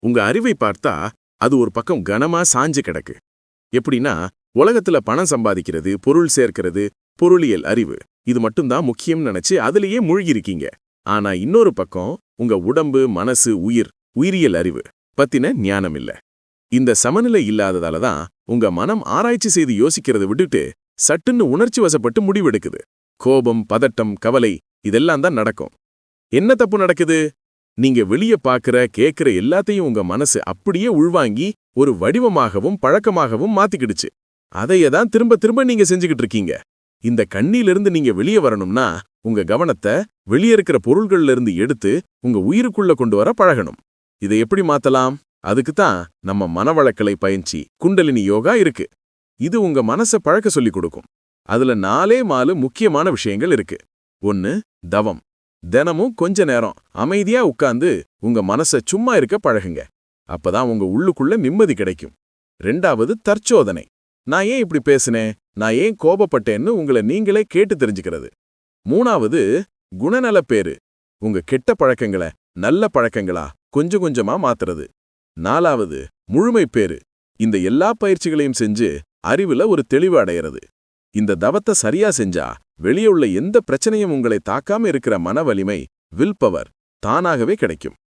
உங்க அறிவை பார்த்தா அது ஒரு பக்கம் கனமா சாஞ்சு கிடக்கு. எப்படின்னா, உலகத்துல பணம் சம்பாதிக்கிறது, பொருள் சேர்க்கிறது, பொருளியல் அறிவு இது மட்டும்தான் முக்கியம்னு நினைச்சு அதுலயே மூழ்கிருக்கீங்க. ஆனா இன்னொரு பக்கம் உங்க உடம்பு, மனசு, உயிரியல் அறிவு பத்தின ஞானம் இல்ல. இந்த சமநிலை இல்லாததால தான் உங்க மனம் ஆராய்ச்சி செய்து யோசிக்கிறத விட்டுட்டு சட்டுன்னு உணர்ச்சி வசப்பட்டு முடிவெடுக்குது. கோபம், பதட்டம், கவலை இதெல்லாம் தான் நடக்கும். என்ன தப்பு நடக்குது? நீங்க வெளிய பாக்குற, கேக்குற எல்லாத்தையும் உங்க மனசு அப்படியே உள்வாங்கி ஒரு வடிவமாகவும் பழக்கமாகவும் மாத்திக்கிடுச்சு. அதையே தான் திரும்ப திரும்ப நீங்க செஞ்சுக்கிட்டு இருக்கீங்க. இந்த கண்ணிலிருந்து நீங்க வெளியே வரணும்னா உங்க கவனத்தை வெளியே இருக்கிற பொருள்கள்ல இருந்து எடுத்து உங்க உயிருக்குள்ள கொண்டு வர பழகணும். இதை எப்படி மாத்தலாம்? அதுக்கு தான் நம்ம மனவளக்கலை பயிற்சி குண்டலினி யோகா இருக்கு. இது உங்க மனசை பழக்க சொல்லிக் கொடுக்கும். அதுல 4 முக்கியமான விஷயங்கள் இருக்கு. 1. தவம். தினமும் கொஞ்ச நேரம் அமைதியா உட்கார்ந்து உங்க மனசை சும்மா இருக்க பழகுங்க. அப்பதான் உங்க உள்ளுக்குள்ள நிம்மதி கிடைக்கும். 2. தற்சோதனை. நான் ஏன் இப்படி பேசினேன், நான் ஏன் கோபப்பட்டேன்னு உங்களை நீங்களே கேட்டு தெரிஞ்சுக்கிறது. 3. குணநலப்பேறு. உங்க கெட்ட பழக்கங்களை நல்ல பழக்கங்களா கொஞ்சம் கொஞ்சமா மாத்துறது. 4. முழுமைப்பேறு. இந்த எல்லா பயிற்சிகளையும் செஞ்சு அறிவுல ஒரு தெளிவு அடையிறது. இந்த தவத்தை சரியா செஞ்சா வெளியே உள்ள எந்த பிரச்சனையும் உங்களை தாக்காம இருக்கிற மன வலிமை, வில் பவர் தானாகவே கிடைக்கும்.